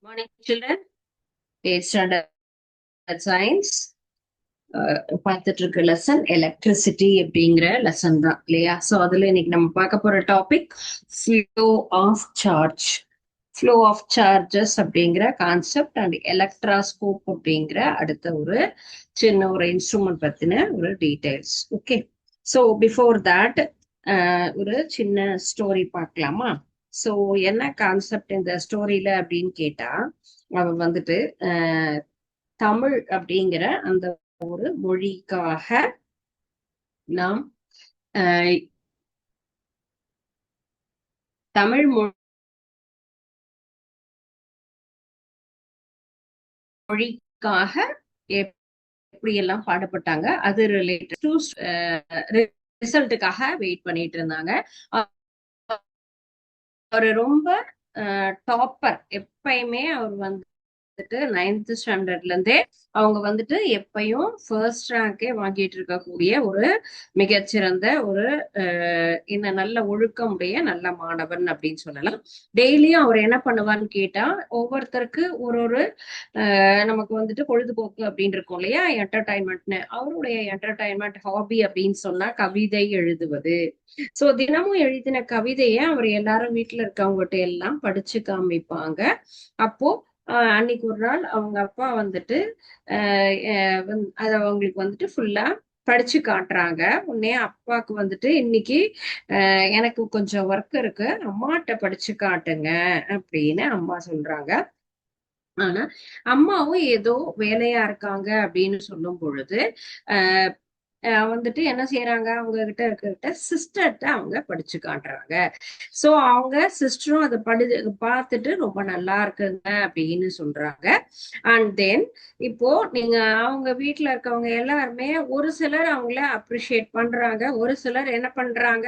Morning, children. 8th standard science. பார்த்துட்டு இருக்க lesson electricity அப்படிங்கிற லெசன் தான் இல்லையா? ஸோ அதுல இன்னைக்கு நம்ம பார்க்க போற topic flow of charge. Flow of charges அப்படிங்கிற கான்செப்ட் அண்ட் எலக்ட்ராஸ்கோப் அப்படிங்கிற அடுத்த ஒரு சின்ன ஒரு இன்ஸ்ட்ருமெண்ட் பத்தின ஒரு details. Okay, so before that ஒரு சின்ன ஸ்டோரி பார்க்கலாமா? ஸோ என்ன கான்செப்ட் இந்த ஸ்டோரியில அப்படின்னு கேட்டா, அவன் வந்துட்டு தமிழ் அப்படிங்கிற அந்த ஒரு மொழிக்காக நாம் தமிழ் மொழிக்காக எப்படி எல்லாம் பாடுபட்டாங்க, அது ரிலேட்டட் டு ரிசல்ட்டுக்காக வெயிட் பண்ணிட்டு இருந்தாங்க. அவர் ரொம்ப டாப்பர், எப்பயுமே அவர் வந்துட்டு 9th ஸ்டாண்டர்ட்ல இருந்தே அவங்க வந்துட்டு எப்பயும் ஃபர்ஸ்ட் ரேங்கே வாங்கிட்டு இருக்கக்கூடிய ஒரு மிகச்சிறந்த ஒரு இந்த நல்ல ஒழுக்கமுடைய நல்ல மாணவன் அப்படின்னு சொல்லலாம். டெய்லியும் அவர் என்ன பண்ணுவான்னு கேட்டா, ஒவ்வொருத்தருக்கு ஒரு ஒரு நமக்கு வந்துட்டு பொழுதுபோக்கு அப்படின்னு இருக்கும் இல்லையா, என்டர்டைன்மெண்ட்னு. அவருடைய என்டர்டைன்மெண்ட் ஹாபி அப்படின்னு சொன்னா கவிதை எழுதுவது. சோ தினமும் எழுதின கவிதையை அவர் எல்லாரும் வீட்டுல இருக்கவங்ககிட்ட எல்லாம் படிச்சு காமிப்பாங்க. அப்போ அன்னைக்கு ஒரு நாள் அவங்க அப்பா வந்துட்டு அத அவங்களுக்கு வந்துட்டு ஃபுல்லா படிச்சு காட்டுறாங்க. உடனே அப்பாவுக்கு வந்துட்டு இன்னைக்கு எனக்கு கொஞ்சம் ஒர்க் இருக்கு, அம்மாட்ட படிச்சு காட்டுங்க அப்படின்னு அம்மா சொல்றாங்க. ஆனா அம்மாவும் ஏதோ வேலையா இருக்காங்க அப்படின்னு சொல்லும் பொழுது வந்துட்டு என்ன செய்யறாங்க, அவங்க கிட்ட இருக்கிட்ட சிஸ்டர்ட்ட அவங்க படிச்சு காட்டுறாங்க. சோ அவங்க சிஸ்டரும் அதை பார்த்துட்டு ரொம்ப நல்லா இருக்குங்க அப்படின்னு சொல்றாங்க. அண்ட் தென் இப்போ நீங்க அவங்க வீட்டுல இருக்கவங்க எல்லாருமே ஒரு சிலர் அவங்கள அப்ரிஷியேட் பண்றாங்க, ஒரு சிலர் என்ன பண்றாங்க,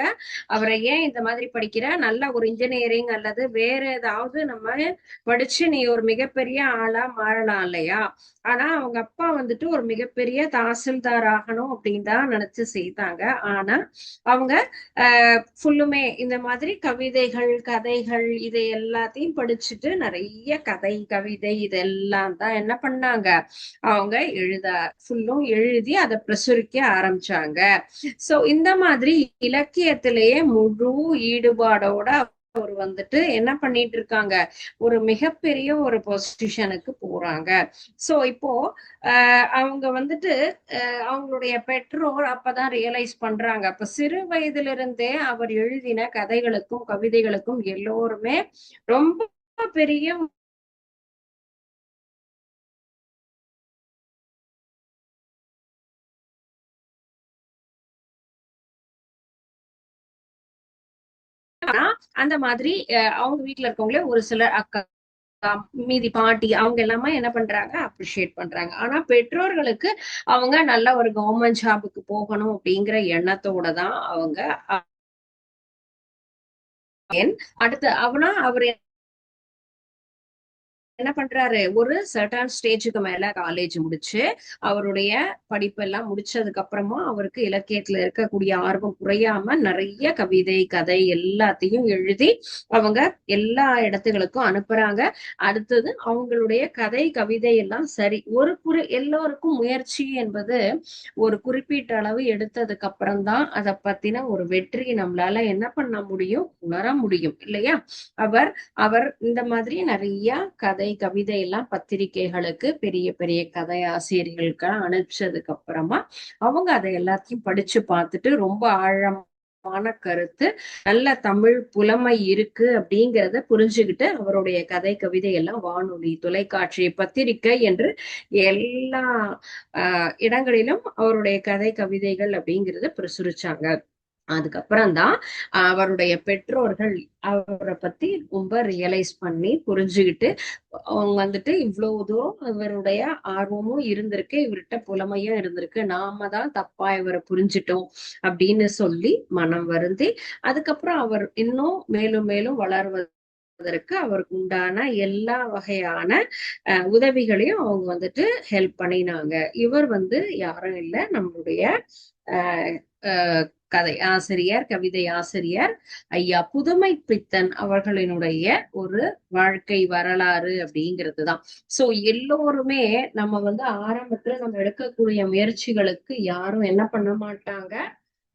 அவரை ஏன் இந்த மாதிரி படிக்கிற, நல்ல ஒரு இன்ஜினியரிங் அல்லது வேற ஏதாவது நம்ம படிச்சு நீ ஒரு மிகப்பெரிய ஆளா மாறலாம் இல்லையா. ஆனா அவங்க அப்பா வந்துட்டு ஒரு மிகப்பெரிய தாசில்தார் ஆகணும் அப்படின்னு தான் நினைச்சு செய்தாங்க. ஆனா அவங்க ஃபுல்லுமே இந்த மாதிரி கவிதைகள் கதைகள் இதை எல்லாத்தையும் படிச்சுட்டு நிறைய கதை கவிதை இதெல்லாம் தான் என்ன பண்ணாங்க, அவங்க ஃபுல்லும் எழுதி அதை பிரசுரிக்க ஆரம்பிச்சாங்க. சோ இந்த மாதிரி இலக்கியத்திலேயே முழு ஈடுபாடோட அவர் வந்துட்டு என்ன பண்ணிட்டு இருக்காங்க, ஒரு மிகப்பெரிய ஒரு பொசிஷனுக்கு போறாங்க. சோ இப்போ அவங்க வந்துட்டு அவங்களுடைய பெற்றோர் அப்பதான் ரியலைஸ் பண்றாங்க. அப்ப சிறு வயதுல இருந்தே அவர் எழுதின கதைகளுக்கும் கவிதைகளுக்கும் எல்லோருமே ரொம்ப பெரிய அந்த மாதிரி அவங்க வீட்டுல இருக்கவங்களே ஒரு சிலர் அக்கா மீதி பாட்டி அவங்க எல்லாமே என்ன பண்றாங்க, அப்ரிஷியேட் பண்றாங்க. ஆனா பெற்றோர்களுக்கு அவங்க நல்ல ஒரு கவர்மெண்ட் ஜாபுக்கு போகணும் அப்படிங்கிற எண்ணத்தோட தான் அவங்க அடுத்து அவர் என்ன பண்றாரு, ஒரு சர்டன் ஸ்டேஜுக்கு மேல காலேஜ் முடிச்சு அவருடைய படிப்பெல்லாம் முடிச்சதுக்கு அப்புறமா அவருக்கு இலக்கியத்துல இருக்கக்கூடிய ஆர்வம் குறையாம நிறைய கவிதை கதை எல்லாத்தையும் எழுதி அவங்க எல்லா இடத்துகளுக்கும் அனுப்புறாங்க. அடுத்தது அவங்களுடைய கதை கவிதை எல்லாம் சரி எல்லோருக்கும் முயற்சி என்பது ஒரு குறிப்பிட்ட அளவு எடுத்ததுக்கு அப்புறம் தான் அதை பத்தின ஒரு வெற்றி நம்மளால என்ன பண்ண முடியும், உணர முடியும் இல்லையா. அவர் அவர் இந்த மாதிரி நிறைய கதை கவிதை எல்லாம் பத்திரிகைகளுக்கு பெரிய பெரிய கதை ஆசிரியர்களுக்கு அனுப்பிச்சதுக்கு அப்புறமா அவங்க அதை எல்லாத்தையும் படிச்சு பார்த்துட்டு ரொம்ப ஆழமான கருத்து, நல்ல தமிழ் புலமை இருக்கு அப்படிங்கிறத புரிஞ்சுக்கிட்டு அவருடைய கதை கவிதை எல்லாம் வானொலி தொலைக்காட்சி பத்திரிகை என்று எல்லா இடங்களிலும் அவருடைய கதை கவிதைகள் அப்படிங்கறத பிரசுரிச்சாங்க. அதுக்கப்புறம் தான் அவருடைய பெற்றோர்கள் அவரை பத்தி ரொம்ப ரியலைஸ் பண்ணி புரிஞ்சுக்கிட்டு அவங்க வந்துட்டு இவ்வளவு தூரம் இவருடைய ஆர்வமும் இருந்திருக்கு, இவர்கிட்ட புலமையும் இருந்திருக்கு, நாம தான் தப்பா இவரை புரிஞ்சிட்டோம் அப்படின்னு சொல்லி மனம் வருந்தி அதுக்கப்புறம் அவர் இன்னும் மேலும் மேலும் வளர்வதற்கு அவருக்கு உண்டான எல்லா வகையான உதவிகளையும் அவங்க வந்துட்டு ஹெல்ப் பண்ணினாங்க. இவர் யாரும் இல்லை, நம்மளுடைய கதை ஆசிரியர், கவிதை ஆசிரியர் ஐயா புதுமை பித்தன் அவர்களினுடைய ஒரு வாழ்க்கை வரலாறு அப்படிங்கிறதுதான். சோ எல்லோருமே நம்ம வந்து ஆரம்பத்துல நம்ம எடுக்கக்கூடிய முயற்சிகளுக்கு யாரும் என்ன பண்ண மாட்டாங்க,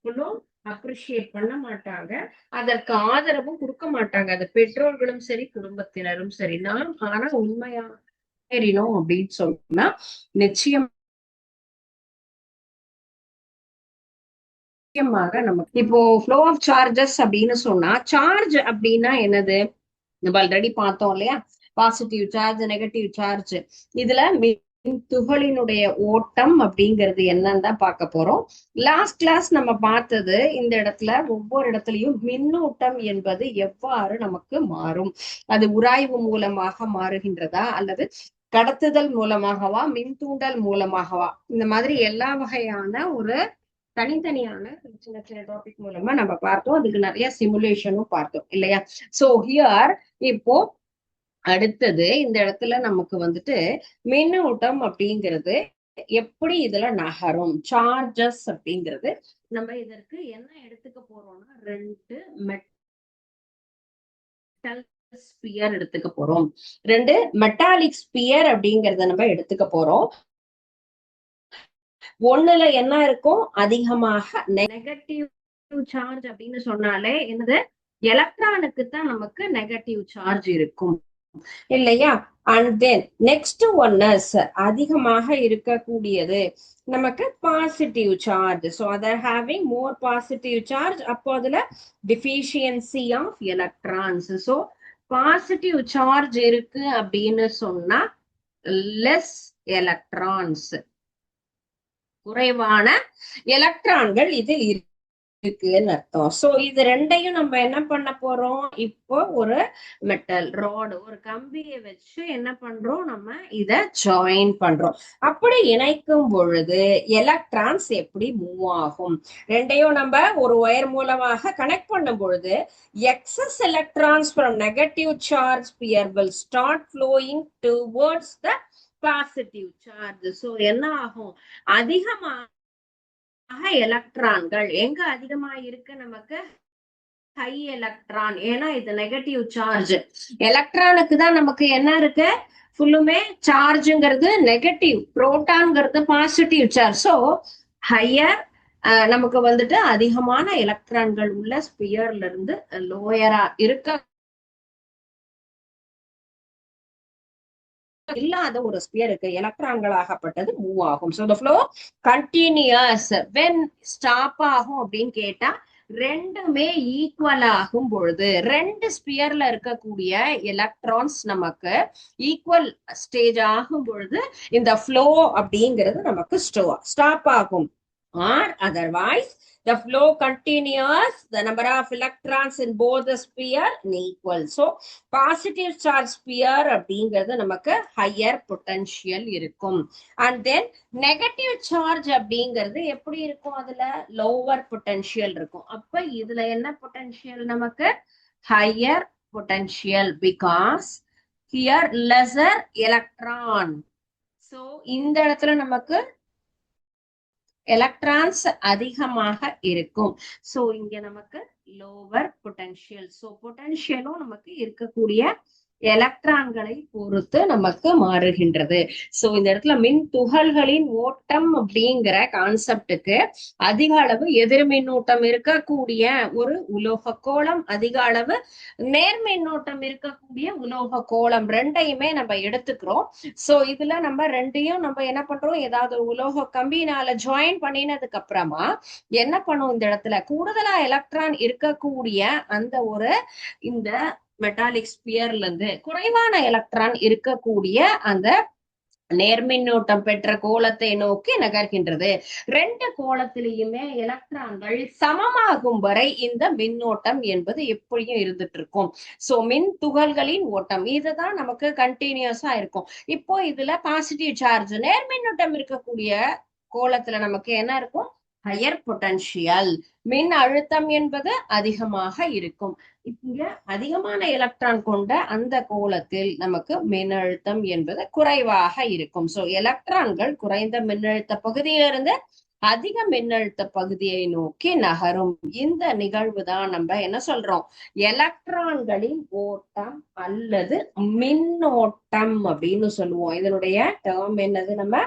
இன்னும் அப்ரிஷியேட் பண்ண மாட்டாங்க, அதற்கு ஆதரவும் கொடுக்க மாட்டாங்க. அது பெற்றோர்களும் சரி, குடும்பத்தினரும் சரி. நாம் ஆனா உண்மையா ஏறினோம் அப்படின்னு சொன்னா நிச்சயம் முக்கியமாக நமக்கு இப்போ ஃப்ளோ ஆஃப் சார்ஜஸ் அப்படின்னு சொன்னா, சார்ஜ் அப்படின்னா என்னது? நம்ம ஆல்ரெடி பார்த்தோம் இல்லையா? Positive charge, negative charge. இதுல துகளினுடைய ஓட்டம் அப்படிங்கிறது என்னன்னு தான் பார்க்க போறோம். லாஸ்ட் கிளாஸ் நம்ம பார்த்தது இந்த இடத்துல ஒவ்வொரு இடத்துலயும் மின்னூட்டம் என்பது எவ்வாறு நமக்கு மாறும், அது உராய்வு மூலமாக மாறுகின்றதா அல்லது கடத்துதல் மூலமாகவா, மின்தூண்டல் மூலமாகவா, இந்த மாதிரி எல்லா வகையான ஒரு தனித்தனியான சின்ன சின்ன டாபிக் மூலமா நம்ம பார்த்தோம். அதுக்கு நிறைய சிமுலேஷனும் பார்த்தோம் இல்லையா? சோ ஹியர் இப்போ அடுத்தது இந்த இடத்துல நமக்கு வந்துட்டு மின்னூட்டம் அப்படிங்கிறது எப்படி இதுல நகரும், சார்ஜஸ் அப்படிங்கிறது நம்ம இதற்கு என்ன எடுத்துக்க போறோம்னா, ரெண்டு மெட்டல் ஸ்பியர் எடுத்துக்க போறோம். ரெண்டு மெட்டாலிக் ஸ்பியர் அப்படிங்கறத நம்ம எடுத்துக்க போறோம். ஒண்ணுல என்ன இருக்கும், அதிகமாக நெகட்டிவ் சார்ஜ் அப்படின்னு சொன்னாலே என்னது, எலக்ட்ரானுக்கு தான் நமக்கு நெகட்டிவ் சார்ஜ் இருக்கும் இல்லையா? அண்ட் தென் நெக்ஸ்ட் ஒன்னஸ் அதிகமாக இருக்கக்கூடியது நமக்கு positive charge. So other having more positive charge, அப்போ அதுல deficiency of electrons. So positive charge இருக்கு அப்படின்னு சொன்னா லெஸ் எலக்ட்ரான்ஸ், குறைவான எலக்ட்ரான்கள் இதில் இருக்குன்னு அர்த்தம். சோ இது ரெண்டையும் நம்ம என்ன பண்ண போறோம், இப்போ ஒரு மெட்டல் ராட், ஒரு கம்பியை வச்சு என்ன பண்றோம், நம்ம இத ஜாயின் பண்றோம். அப்படி இணைக்கும் பொழுது எலக்ட்ரான்ஸ் எப்படி மூவ் ஆகும், ரெண்டையும் நம்ம ஒரு ஒயர் மூலமாக கனெக்ட் பண்ணும் பொழுது excess electrons from negative charge sphere will start flowing towards the positive charge. So என்ன ஆகும், அதிகமா எலக்ட்ரான்கள் எங்க அதிகமா இருக்கு, நமக்கு ஹை எலக்ட்ரான். ஏன்னா இது நெகட்டிவ் சார்ஜ், எலக்ட்ரானுக்கு தான் நமக்கு என்ன இருக்கு, ஃபுல்லுமே சார்ஜ்ங்கிறது நெகட்டிவ், புரோட்டான்ங்கிறது பாசிட்டிவ் சார்ஜ். ஸோ ஹையர் நமக்கு வந்துட்டு அதிகமான எலக்ட்ரான்கள் உள்ள ஸ்பியர்ல இருந்து லோயரா இருக்க இல்லாத ஒரு ஸ்பியருக்கு எலக்ட்ரான்களாகப்பட்டது மூவ் ஆகும். So the flow continues when stop ஆகும் அப்படின்னு கேட்டா, ரெண்டுமே ஈக்குவல் ஆகும் பொழுது, ரெண்டு ஸ்பியர்ல இருக்கக்கூடிய எலக்ட்ரான்ஸ் நமக்கு ஈக்குவல் ஸ்டேஜ் ஆகும் பொழுது இந்த ஃப்ளோ அப்படிங்கிறது நமக்கு ஸ்டாப் ஆகும். Or otherwise the flow continues, the number of electrons in both the sphere equal. So positive charge sphere அப்படிங்கிறது நமக்கு higher potential இருக்கும். And then negative charge அப்படிங்கிறது எப்படி இருக்கும், அதுல lower potential இருக்கும். அப்ப இதுல என்ன potential, நமக்கு higher potential because here lesser electron. So இந்த இடத்துல நமக்கு எலக்ட்ரான்ஸ் அதிகமாக இருக்கும். சோ இங்க நமக்கு லோவர் பொட்டன்ஷியல். சோ பொட்டன்ஷியலும் நமக்கு இருக்கக்கூடிய எலக்ட்ரான்களை பொறுத்து நமக்கு மாறுகின்றது. சோ இந்த இடத்துல மின் துகள்களின் ஓட்டம் அப்படிங்கிற கான்செப்டுக்கு அதிக அளவு எதிர் மின்னூட்டம் இருக்கக்கூடிய ஒரு உலோக கோளம், அதிக அளவு நேர் மின்னூட்டம் இருக்கக்கூடிய உலோக கோளம், ரெண்டையுமே நம்ம எடுத்துக்கிறோம். சோ இதுல நம்ம ரெண்டையும் நம்ம என்ன பண்றோம், ஏதாவது உலோக கம்பினால ஜாயின் பண்ணினதுக்கு அப்புறமா என்ன பண்ணும், இந்த இடத்துல கூடுதலா எலக்ட்ரான் இருக்கக்கூடிய அந்த ஒரு இந்த மெட்டாலிக் ஸ்பியர்ல இருந்து குறைவான எலக்ட்ரான் இருக்கக்கூடிய அந்த நேர்மின்னூட்டம் பெற்ற கோளத்தை நோக்கி நகர்கின்றது. ரெண்டு கோளத்திலையுமே எலக்ட்ரான்கள் சமமாகும் வரை இந்த மின்னோட்டம் என்பது எப்படியும் இருந்துட்டு இருக்கும். சோ மின் துகள்களின் ஓட்டம் இதுதான் நமக்கு கண்டினியூஸா இருக்கும். இப்போ இதுல பாசிட்டிவ் சார்ஜ் நேர்மின்னூட்டம் இருக்கக்கூடிய கோளத்துல நமக்கு என்ன இருக்கும், ஹையர் பொட்டன்ஷியல், மின் அழுத்தம் என்பது அதிகமாக இருக்கும். இங்க அதிகமான எலக்ட்ரான் கொண்ட அந்த கோளத்தில் நமக்கு மின்னழுத்தம் என்பது குறைவாக இருக்கும். சோ எலக்ட்ரான்கள் குறைந்த மின்னழுத்த பகுதியிலிருந்து அதிக மின்னழுத்த பகுதியை நோக்கி நகரும். இந்த நிகழ்வு தான் நம்ம என்ன சொல்றோம், எலக்ட்ரான்களின் ஓட்டம் அல்லது மின்னோட்டம் அப்படின்னு சொல்லுவோம். இதனுடைய டேர்ம் என்னது, நம்ம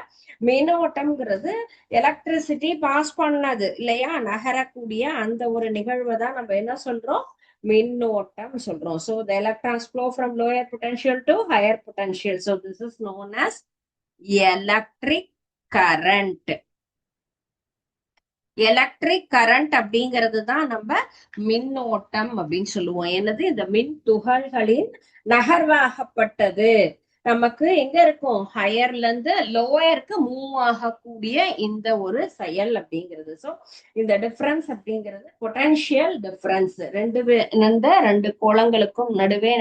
மின்னோட்டம்ங்கிறது எலக்ட்ரிசிட்டி பாஸ் பண்ணது இல்லையா, நகரக்கூடிய அந்த ஒரு நிகழ்வை தான் நம்ம என்ன சொல்றோம், மின்னோட்டம் சொல்றோம். So the electrons flow from lower potential to higher potential. So this is known as electric current. Electric current அப்படிங்கிறது தான் நம்ம மின்னோட்டம் அப்படின்னு சொல்லுவோம். என்னது, இந்த மின் துகள்களின் நகர்வாகப்பட்டது நமக்கு எங்க இருக்கும், ஹையர்ல இருந்து லோயருக்கு மூவ் ஆகக்கூடிய இந்த ஒரு செயல் அப்படிங்கிறது. சோ இந்த டிஃபரன்ஸ் அப்படிங்கிறது பொட்டன்ஷியல் டிஃபரன்ஸ், ரெண்டு கோளங்களுக்கும் நடுவே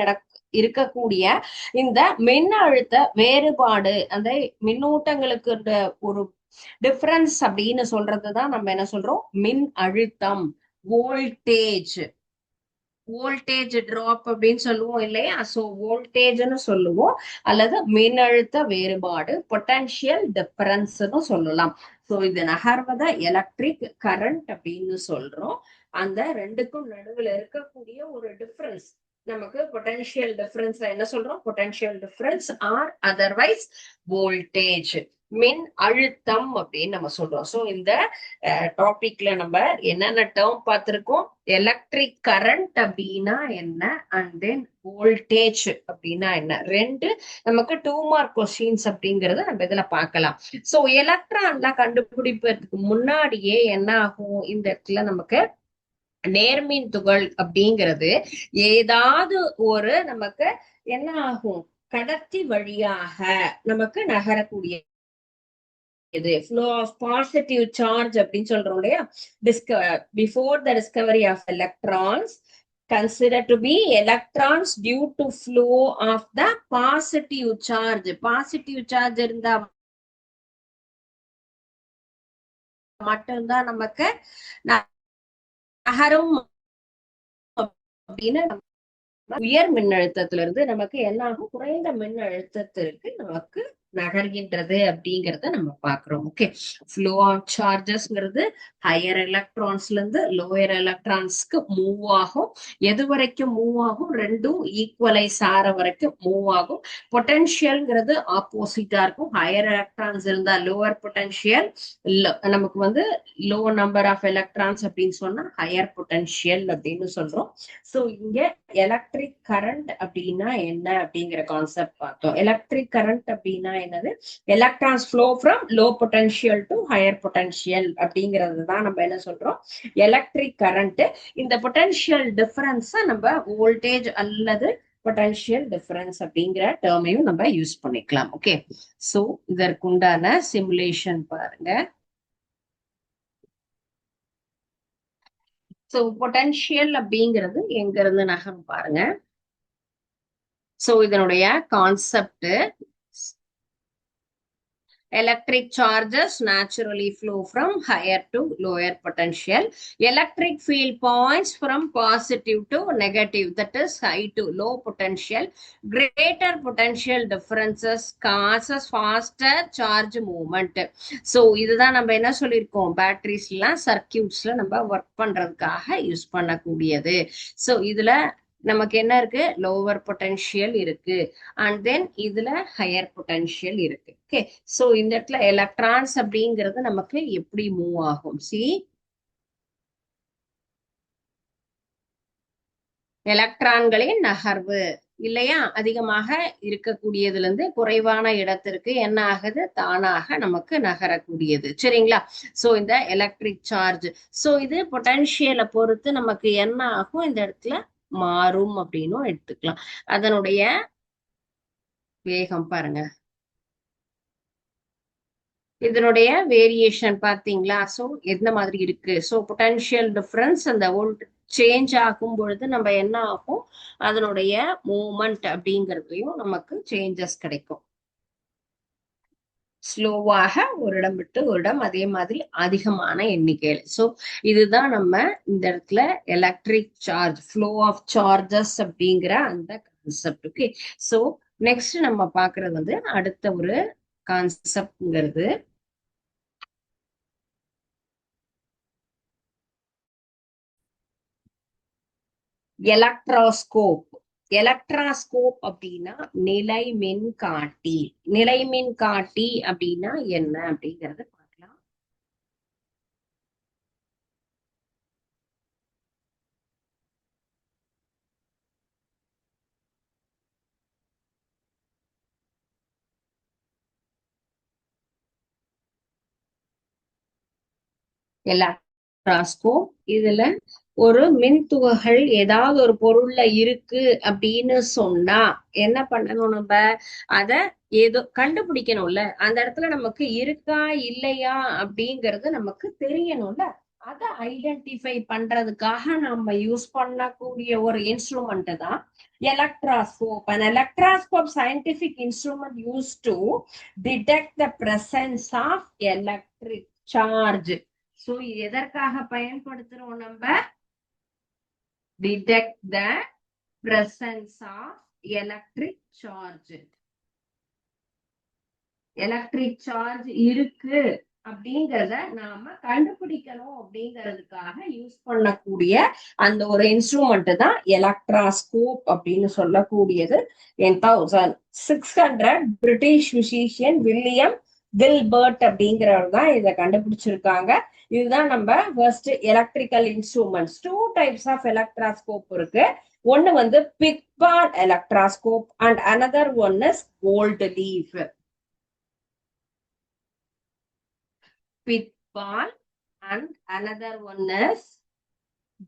இருக்கக்கூடிய இந்த மின்னழுத்த வேறுபாடு, அந்த மின்னூட்டங்களுக்கு ஒரு டிஃபரன்ஸ் அப்படின்னு சொல்றதுதான் நம்ம என்ன சொல்றோம், மின் அழுத்தம், வோல்டேஜ். வோல்டேஜ் டிராப் அப்படின்னு சொல்லுவோம் இல்லையா, சோ வோல்டேஜ்னு சொல்லுவோம், அல்லது மின்னழுத்த வேறுபாடு, பொட்டன்ஷியல் டிஃபரன்ஸ்னு சொல்லலாம். சோ இது நகர்வத எலக்ட்ரிக் கரண்ட் அப்படின்னு சொல்றோம். அந்த ரெண்டுக்கும் நடுவுல இருக்கக்கூடிய ஒரு டிஃபரன்ஸ் நமக்கு பொட்டன்ஷியல் டிஃபரன்ஸ் என்ன சொல்றோம், potential difference or otherwise voltage, மின் அழுத்தம் அப்படின்னு நம்ம சொல்றோம். சோ இந்த டாபிக்ல நம்ம என்னென்ன டேர்ம் பார்த்திருக்கோம், எலக்ட்ரிக் கரண்ட் அப்படின்னா என்ன, அண்ட் தென் வோல்டேஜ் அப்படின்னா என்ன, ரெண்டு நமக்கு 2 மார்க் கொஸ்டின்ஸ் அப்படிங்கறத நம்ம இதுல பார்க்கலாம். சோ எலக்ட்ரான்லாம் கண்டுபிடிப்பதற்கு முன்னாடியே என்ன ஆகும், இந்த இடத்துல நமக்கு நேர்மின் துகள் அப்படிங்கிறது ஏதாவது ஒரு நமக்கு என்ன ஆகும், கடத்தி வழியாக நமக்கு நகரக்கூடிய flow of positive charge அப்படின்னு சொல்றோம் இல்லையா. Before the discovery of electrons, considered to be electrons due to flow of the positive charge. Positive charge இருந்தா மட்டும்தான் நமக்கு நகரும் அப்படின்னு உயர் மின்னழுத்தத்திலிருந்து நமக்கு என்ன ஆகும், குறைந்த மின்னழுத்தத்திற்கு நமக்கு நகர்கின்றது அப்படிங்கறத நம்ம பாக்குறோம். ஓகே, ஃப்ளோ ஆஃப் சார்ஜஸ்ங்கிறது ஹையர் எலக்ட்ரான்ஸ்ல இருந்து லோயர் எலக்ட்ரான்ஸ்க்கு மூவ் ஆகும். எது வரைக்கும் மூவ் ஆகும், ரெண்டும் ஈக்குவலைஸ் ஆற வரைக்கும் மூவ் ஆகும். பொட்டன்ஷியல்ங்கிறது ஆப்போசிட்டா இருக்கும். ஹையர் எலக்ட்ரான்ஸ் இருந்தா லோவர் பொட்டன்ஷியல், நமக்கு லோ நம்பர் ஆஃப் எலக்ட்ரான்ஸ் அப்படின்னு சொன்னா ஹையர் பொட்டன்ஷியல் அப்படின்னு சொல்றோம். சோ இங்க எலக்ட்ரிக் கரண்ட் அப்படின்னா என்ன அப்படிங்கிற கான்செப்ட் பார்த்தோம். எலக்ட்ரிக் கரண்ட் அப்படின்னா என்னது, electrons flow from low potential to higher potential அப்படிங்கிறது தான் நம்ம என்ன சொல்றோம், எலக்ட்ரிக் கரண்ட். இந்த பொட்டன்ஷியல் டிஃபரன்ஸ் நம்ம வோல்டேஜ் அல்லது பொட்டன்ஷியல் டிஃபரன்ஸ் அப்படிங்கிற டேர்மையும் நம்ம யூஸ் பண்ணிக்கலாம். ஓகே, சோ இதற்குண்டான சிமுலேஷன் பாருங்க. சோ பொட்டன்ஷியல் அப்படிங்கிறது எங்க இருந்து நகரும் பாருங்க. சோ இதனுடைய concept, electric charges naturally flow from higher to lower potential. Electric field points from positive to negative, that is high to low potential. Greater potential differences causes faster charge movement. So இதுதான் நம்ம என்ன சொல்லியிருக்கோம், பேட்டரிஸ்லாம் சர்க்கியூட்ஸ்ல நம்ம work பண்றதுக்காக use பண்ணக்கூடியது. So இதுல நமக்கு என்ன இருக்கு, லோவர் பொட்டன்ஷியல் இருக்கு, அண்ட் தென் இதுல ஹையர் பொட்டன்ஷியல் இருக்கு. ஓகே, சோ இந்த இடத்துல எலக்ட்ரான்ஸ் அப்படிங்கிறது நமக்கு எப்படி மூவ் ஆகும், சி எலக்ட்ரான்களின் நகர்வு இல்லையா, அதிகமாக இருக்கக்கூடியதுல இருந்து குறைவான இடத்திற்கு என்ன ஆகுது, தானாக நமக்கு நகரக்கூடியது. சரிங்களா. சோ இந்த எலக்ட்ரிக் சார்ஜ், சோ இது பொட்டன்ஷியலை பொறுத்து நமக்கு என்ன ஆகும், இந்த இடத்துல மாறும் அப்படின்னும் எடுத்துக்கலாம். அதனுடைய வேகம் பாருங்க, இதனுடைய வேரியேஷன் பாத்தீங்களா. சோ எந்த மாதிரி இருக்கு, சோ பொட்டன்ஷியல் டிஃபரன்ஸ் அந்த வோல்ட் சேஞ்ச் ஆகும் பொழுது நம்ம என்ன ஆகும், அதனுடைய மூவ்மெண்ட் அப்படிங்கறதுலயும் நமக்கு சேஞ்சஸ் கிடைக்கும். ஸ்லோவாக ஒரு இடம் விட்டு ஒரு இடம், அதே மாதிரி அதிகமான எண்ணிக்கையில். சோ இதுதான் நம்ம இந்த இடத்துல electric charge, flow of charges அப்படிங்கிற அந்த கான்செப்ட். ஓகே, சோ நெக்ஸ்ட் நம்ம பாக்குறது அடுத்த ஒரு கான்செப்ட்ங்கிறது எலக்ட்ராஸ்கோப். எலக்ட்ராஸ்கோப் அப்படின்னா நிலை மின்காட்டி. நிலை மின்காட்டி அப்படின்னா என்ன அப்படிங்கறது பார்க்கலாம். எலக்ட்ராஸ்கோப் இதுல ஒரு மின் துகள்கள் ஏதாவது ஒரு பொருள்ல இருக்கு அப்படின்னு சொன்னா என்ன பண்ணணும் நம்ம? அத ஏதோ கண்டுபிடிக்கணும்ல. அந்த இடத்துல நமக்கு இருக்கா இல்லையா அப்படிங்கறது நமக்கு தெரியணும்ல. அதை ஐடென்டிஃபை பண்றதுக்காக நம்ம யூஸ் பண்ணக்கூடிய ஒரு இன்ஸ்ட்ருமெண்ட் தான் electroscope. An electroscope scientific instrument used to detect the presence of electric charge. So எதற்காக பயன்படுத்துறோம் நம்ம? Detect the presence of electric charge. Electric charge இருக்கு அப்படிங்கறத நாம கண்டுபிடிக்கணும் அப்படிங்கிறதுக்காக யூஸ் பண்ணக்கூடிய அந்த ஒரு இன்ஸ்ட்ருமெண்ட் தான் எலக்ட்ராஸ்கோப் அப்படின்னு சொல்லக்கூடியது. 1600 பிரிட்டிஷ் பிசிஷியன் வில்லியம் கில்பர்ட் அப்படிங்கிறவர் தான் இதை கண்டுபிடிச்சிருக்காங்க. இதுதான் நம்ம first electrical instruments. 2 types of electroscope இருக்கு. ஒன்னு வந்து pith ball electroscope and another one is gold leaf. Pitfall and another one is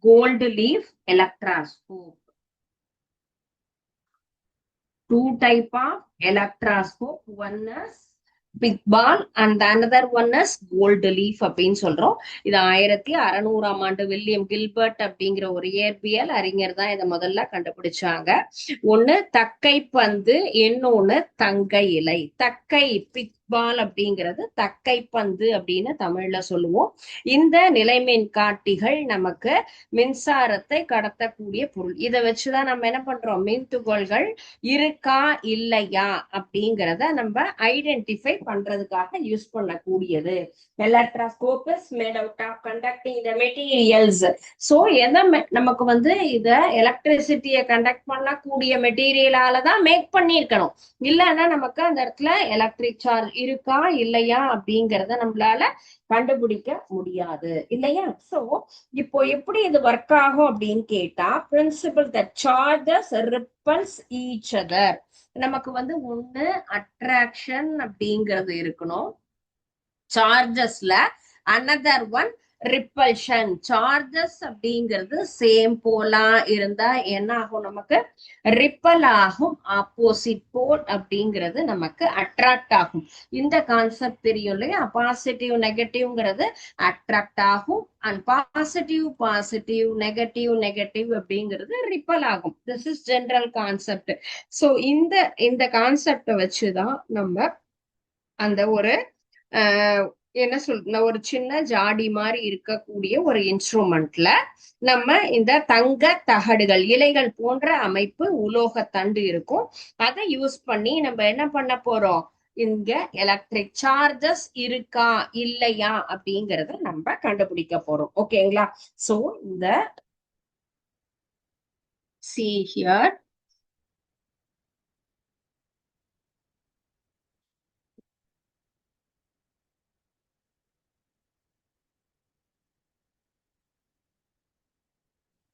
gold leaf electroscope. 2 type of electroscope. One is pith ball and another one is gold leaf அப்படின்னு சொல்றோம். இது 1600ஆம் ஆண்டு William Gilbert அப்படிங்கிற ஒரு இயற்பியல் அறிஞர் தான் இதை முதல்ல கண்டுபிடிச்சாங்க. ஒண்ணு தக்கை பந்து, இன்னொன்னு தங்க இலை. தக்கை பிக்பால் அப்படிங்கிறது தக்கை பந்து அப்படின்னு தமிழ்ல சொல்லுவோம். இந்த நிலைமின் காட்டிகள் நமக்கு மின்சாரத்தை கடத்தக்கூடிய பொருள். இதை வச்சுதான் நம்ம என்ன பண்றோம்? மின் துகள்கள் இருக்கா இல்லையா அப்படிங்கிறத நம்ம ஐடென்டிஃபை பண்றதுக்காக யூஸ் பண்ணக்கூடியது. Electroscope is made out of conducting the materials. So நமக்கு வந்து இத எலக்ட்ரிசிட்டியை கண்டக்ட் பண்ணக்கூடிய மெட்டீரியலால தான் மேக் பண்ணிருக்கணும். இல்லைன்னா நமக்கு அந்த இடத்துல எலக்ட்ரிக் சார்ஜ் இருக்கா இல்லையா அப்படிங்கறத நம்மளால கண்டுபிடிக்க முடியாது இல்லையா? சோ இப்போ எப்படி இது ஒர்க் ஆகும் அப்படின்னு கேட்டா, principle that charges repels each other. நமக்கு வந்து ஒண்ணு அட்ராக்ஷன் அப்படிங்கிறது இருக்கணும் சார்ஜஸ்ல, அனதர் ஒன் ரிப்பல்ஷன். சார்ஜஸ் அப்படிங்கிறது சேம் போலா இருந்தா என்ன ஆகும்? நமக்கு ரிப்பல் ஆகும். ஆப்போசிட் போல் அப்படிங்கிறது நமக்கு அட்ராக்ட் ஆகும். இந்த கான்செப்ட் தெரியும் இல்லையா? பாசிட்டிவ் நெகட்டிவ்ங்கிறது அட்ராக்ட் ஆகும் and positive positive negative negative அப்படிங்கிறது ரிப்பல் ஆகும். This is general concept. So இந்த கான்செப்டை வச்சுதான் நம்ம அந்த ஒரு என்ன சொல்ற ஒரு சின்ன ஜாடி மாதிரி இருக்கக்கூடிய ஒரு இன்ஸ்ட்ருமெண்ட்ல நம்ம இந்த தங்க தகடுகள், இலைகள் போன்ற அமைப்பு, உலோக தண்டு இருக்கும். அதை யூஸ் பண்ணி நம்ம என்ன பண்ண போறோம்? இங்க எலக்ட்ரிக் சார்ஜஸ் இருக்கா இல்லையா அப்படிங்கறத நம்ம கண்டுபிடிக்க போறோம். ஓகேங்களா? சோ இந்த see here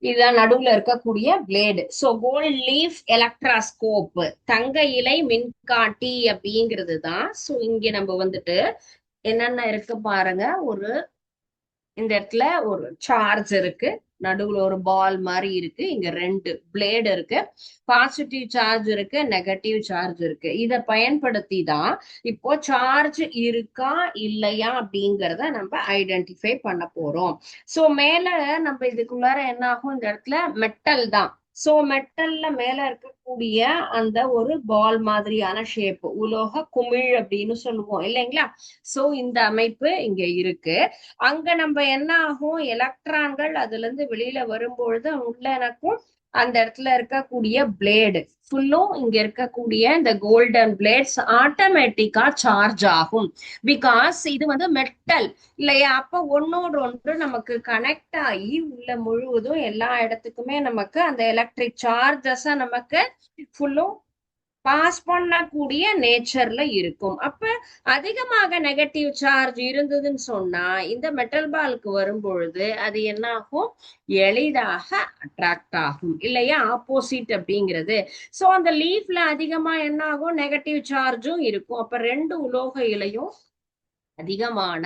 இதுதான் நடுவுல இருக்கக்கூடிய blade. So gold leaf electroscope, தங்க இலை மின்காட்டி அப்படிங்கிறது தான். சோ இங்க நம்ம வந்துட்டு என்னென்ன இருக்கு பாருங்க. இந்த இடத்துல ஒரு சார்ஜ் இருக்கு, நடுவுல ஒரு பால் மாதிரி இருக்கு, இங்க 2 பிளேடு இருக்கு, பாசிட்டிவ் சார்ஜ் இருக்கு, நெகட்டிவ் சார்ஜ் இருக்கு. இதை பயன்படுத்தி தான் இப்போ சார்ஜ் இருக்கா இல்லையா அப்படிங்கிறத நம்ம ஐடென்டிஃபை பண்ண போறோம். சோ மேல நம்ம இதுக்குள்ளார என்ன ஆகும்? இந்த இடத்துல மெட்டல் தான். சோ மெட்டல்ல மேல இருக்கக்கூடிய அந்த ஒரு பால் மாதிரியான ஷேப், உலோக குமிழ் அப்படின்னு சொல்லுவோம் இல்லைங்களா? சோ இந்த அமைப்பு இங்க இருக்கு. அங்க நம்ம என்ன ஆகும்? எலக்ட்ரான்கள் அதுல இருந்து வெளியில வரும்பொழுது உள்ள எனக்கும் அந்த இடத்துல இருக்கக்கூடிய பிளேடு ஃபுல்லும் இங்க இருக்கக்கூடிய இந்த கோல்டன் பிளேட்ஸ் ஆட்டோமேட்டிக்கா சார்ஜ் ஆகும். பிகாஸ் இது வந்து மெட்டல் இல்லையா? அப்ப ஒன்னோடு ஒன்று நமக்கு கனெக்ட் ஆகி உள்ள முழுவதும் எல்லா இடத்துக்குமே நமக்கு அந்த எலக்ட்ரிக் சார்ஜஸ நமக்கு ஃபுல்லும் பாஸ் பண்ணக்கூடிய நேச்சர்ல இருக்கும். அப்ப அதிகமாக நெகட்டிவ் சார்ஜ் இருந்ததுன்னு சொன்னா இந்த மெட்டல் பாலுக்கு வரும் பொழுது அது என்ன ஆகும்? எளிதாக அட்ராக்ட் ஆகும் இல்லையா? ஆப்போசிட் அப்படிங்கிறது. சோ அந்த லீஃப்ல அதிகமா என்ன ஆகும்? நெகட்டிவ் சார்ஜும் இருக்கும். அப்ப ரெண்டு உலோக இலையும் அதிகமான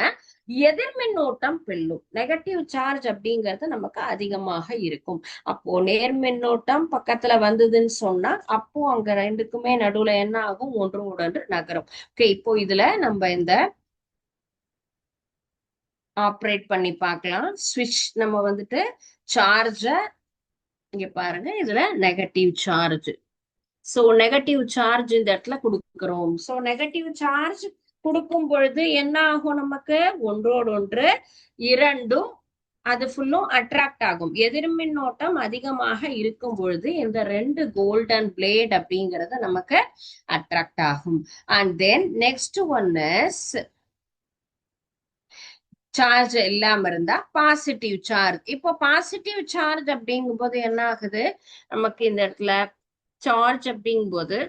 எதிர்மின்னோட்டம் வெல்லும். நெகட்டிவ் சார்ஜ் அப்படிங்கிறது நமக்கு அதிகமாக இருக்கும். அப்போ நேர்மின்னோட்டம் பக்கத்துல வந்ததுன்னு சொன்னா அப்போ அங்க ரெண்டுக்குமே நடுவுல என்ன ஆகும்? ஒன்றோடு ஒன்று நகரும். ஓகே, இப்போ இதுல நம்ம இந்த ஆப்ரேட் பண்ணி பார்க்கலாம். ஸ்விட்ச் நம்ம வந்துட்டு சார்ஜ இங்க பாருங்க, இதுல negative charge. So negative charge இந்த இடத்துல கொடுக்கிறோம். சோ நெகட்டிவ் சார்ஜ் கொடுக்கும் பொழுது என்ன ஆகும்? நமக்கு ஒன்றோடு ஒன்று இரண்டும் அது ஃபுல்லும் அட்ராக்ட் ஆகும். எதிர்மின்னோட்டம் அதிகமாக இருக்கும் பொழுது இந்த ரெண்டு கோல்டன் பிளேட் அப்படிங்கறது நமக்கு அட்ராக்ட் ஆகும். And then next one is charge இல்லாம இருந்தா பாசிட்டிவ் சார்ஜ். இப்போ பாசிட்டிவ் சார்ஜ் அப்படிங்கும் போது என்ன ஆகுது? நமக்கு இந்த இடத்துல சார்ஜ் அப்படிங்கும் போது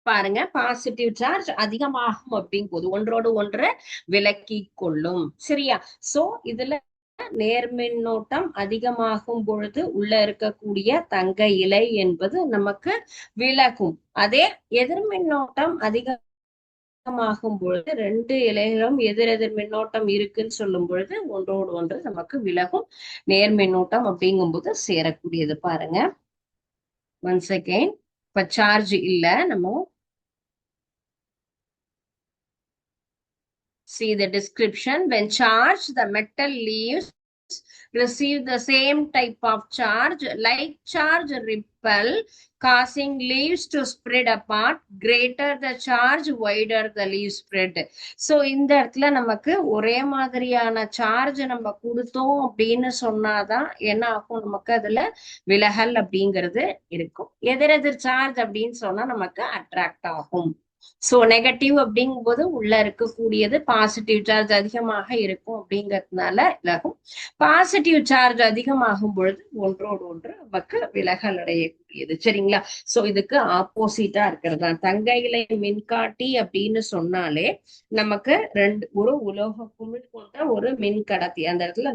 பாருங்க, பாசிட்டிவ் சார்ஜ் அதிகமாகும் அப்படிங்கும் போது ஒன்றோடு ஒன்று விலக்கி கொள்ளும். சரியா? சோ இதுல நேர்மின்னோட்டம் அதிகமாகும் பொழுது உள்ள இருக்கக்கூடிய தங்க இலை என்பது நமக்கு விலகும். அதே எதிர்மின்னோட்டம் அதிகமாகும் பொழுது ரெண்டு இலைகளும் எதிரெதிர் மின்னோட்டம் இருக்குன்னு சொல்லும் பொழுது ஒன்றோடு ஒன்று நமக்கு விலகும். நேர்மின்னோட்டம் அப்படிங்கும் போது சேரக்கூடியது. பாருங்க ஒன்ஸ் அகைன், இப்ப சார்ஜ் இல்ல, நம்ம see the description. When charged, the metal leaves receive the same type of charge. Like charge repel, causing leaves to spread apart. Greater the charge, wider the leaf spread. So இந்த இடத்துல நமக்கு ஒரே மாதிரியான charge நம்ம கொடுத்தோம் அப்படின்னு சொன்னாதான் என்ன ஆகும்? நமக்கு அதுல விலகல் அப்படிங்கிறது இருக்கும். எதிரெதிர் சார்ஜ் அப்படின்னு சொன்னா நமக்கு அட்ராக்ட் ஆகும். சோ நெகட்டிவ் அப்படிங்கும் போது உள்ள இருக்கக்கூடியது பாசிட்டிவ் சார்ஜ் அதிகமாக இருக்கும் அப்படிங்கிறதுனால விலகும். பாசிட்டிவ் சார்ஜ் அதிகமாகும் பொழுது ஒன்றோடு ஒன்று நமக்கு விலகல் அடையக்கூடியது. சரிங்களா? சோ இதுக்கு ஆப்போசிட்டா இருக்கிறதா தங்க இலை மின்காட்டி அப்படின்னு சொன்னாலே நமக்கு ஒரு உலோக குமிழ் கொண்ட ஒரு மின் கடத்தி. அந்த இடத்துல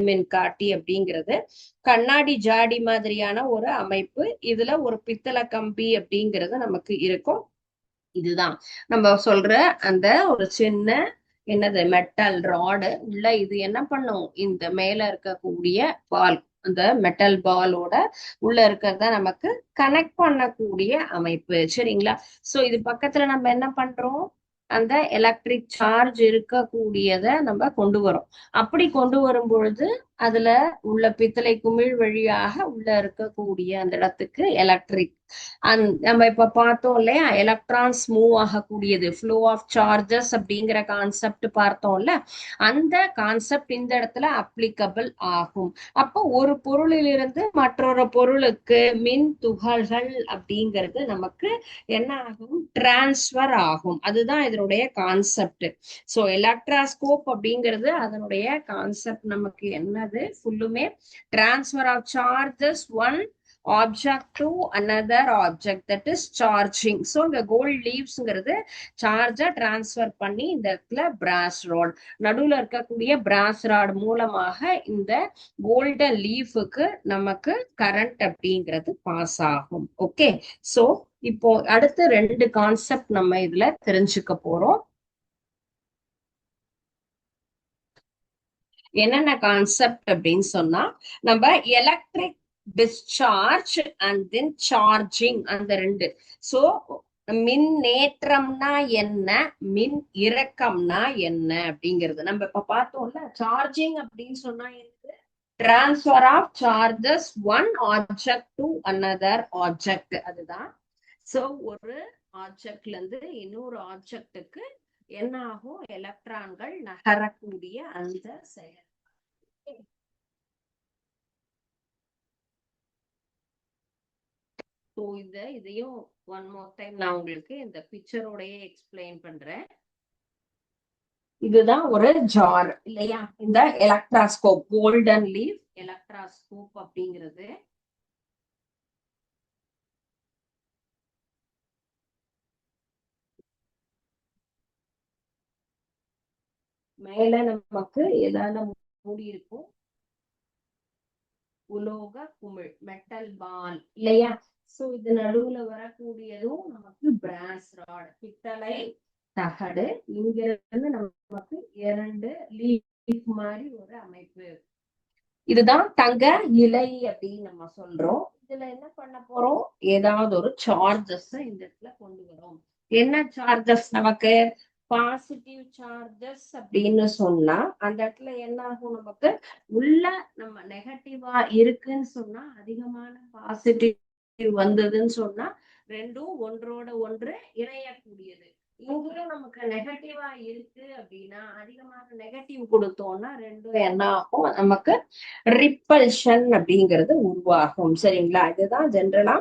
மின்காட்டி அப்படிங்கிறது கண்ணாடி ஜாடி மாதிரியான ஒரு அமைப்பு. இதுல ஒரு பித்தளை கம்பி அப்படிங்கிறது நமக்கு இருக்கும். இதுதான் நம்ம சொல்ற அந்த ஒரு சின்ன என்னது மெட்டல் ராடு உள்ள இது என்ன பண்ணும்? இந்த மேல இருக்கக்கூடிய பால், அந்த மெட்டல் பாலோட உள்ள இருக்கிறத நமக்கு கனெக்ட் பண்ணக்கூடிய அமைப்பு. சரிங்களா? சோ இது பக்கத்துல நம்ம என்ன பண்றோம்? அந்த எலக்ட்ரிக் சார்ஜ் இருக்கக்கூடியத நம்ம கொண்டு வரோம். அப்படி கொண்டு வரும் பொழுது அதுல உள்ள பித்தளை குமிழ் வழியாக உள்ள இருக்கக்கூடிய அந்த இடத்துக்கு எலக்ட்ரிக் நம்ம இப்ப பார்த்தோம் இல்லையா? எலக்ட்ரான்ஸ் மூவ் ஆகக்கூடியது, ஃப்ளோ ஆஃப் சார்ஜஸ் அப்படிங்கிற கான்செப்ட் பார்த்தோம்ல, அந்த கான்செப்ட் இந்த இடத்துல அப்ளிகபிள் ஆகும். அப்போ ஒரு பொருளிலிருந்து மற்றொரு பொருளுக்கு மின் துகள்கள் அப்படிங்கிறது நமக்கு என்ன ஆகும்? டிரான்ஸ்பர் ஆகும். அதுதான் இதனுடைய கான்செப்ட். சோ எலக்ட்ராஸ்கோப் அப்படிங்கிறது அதனுடைய கான்செப்ட் நமக்கு என்னது? ஃபுல்லுமே transfer of charges one object to another object, that is charging. So இந்த gold leafsங்கிறது சார்ஜ டிரான்ஸ்பர் பண்ணி இந்த இடத்துல பிராஸ் ராட், நடுவுல இருக்கக்கூடிய பிராஸ் ராட் மூலமாக இந்த கோல்டன் லீஃபுக்கு நமக்கு கரண்ட் அப்படிங்கிறது பாஸ் ஆகும். ஓகே, சோ இப்போ அடுத்து ரெண்டு கான்செப்ட் நம்ம இதுல தெரிஞ்சுக்க போறோம். என்னென்ன கான்செப்ட் அப்படின்னு சொன்னா, நம்ம electric discharge and then charging, அந்த ரெண்டு. சோ மின்னேற்றம்னா என்ன, மின் இறக்கம்னா என்ன அப்படிங்கிறது நம்ம இப்ப பார்த்தோம்ல. சார்ஜிங் அப்படின்னு சொன்னா இருக்கு transfer of charges one object to another object, அதுதான். சோ ஒரு ஆப்ஜெக்ட்ல இருந்து இன்னொரு ஆப்ஜெக்டுக்கு என்ன ஆகும், எலக்ட்ரான்கள் நகரக்கூடிய அந்த செயல். ஸோ இதையும் ஒன் மோர் டைம் நான் உங்களுக்கு இந்த பிக்சரோடய எக்ஸ்பிளைன் பண்றேன். இதுதான் ஒரு ஜார் இல்லையா, இந்த எலக்ட்ராஸ்கோப், கோல்டன் லீஃப் எலக்ட்ராஸ்கோப் அப்படிங்கிறது. மேல நமக்கு எதால மூடி இருக்கும், உலோக குமிழ், மெட்டல் பால் இல்லையா. சோ இது நடுவுல வரக்கூடியதும் நமக்கு பிராஸ் ராட், பித்தளை தகடு. இங்க இருந்து நமக்கு 2 லீஃப் மாதிரி ஒரு அமைப்பு. இதுதான் தங்க இலை அப்படின்னு நம்ம சொல்றோம். இதுல என்ன பண்ண போறோம், ஏதாவது ஒரு சார்ஜஸ் இந்த இடத்துல கொண்டு வரோம். என்ன சார்ஜஸ், நமக்கு பாசிட்டிவ் சார்ஜஸ் அப்படின்னு சொன்னா அந்த இடத்துல என்ன ஆகும், நமக்கு உள்ள நம்ம நெகட்டிவா இருக்குன்னு சொன்னா, அதிகமான பாசிட்டிவ் வந்ததுன்னு சொன்னா ரெண்டும் ஒன்றோட ஒன்று இணையக்கூடியது. இங்கேயும் நமக்கு நெகட்டிவா இருக்கு அப்படின்னா, அதிகமான நெகட்டிவ் கொடுத்தோம்னா ரெண்டும் என்ன ஆகும், நமக்கு ரிப்பல்ஷன் அப்படிங்கிறது உருவாகும். சரிங்களா, இதுதான் ஜென்ரலா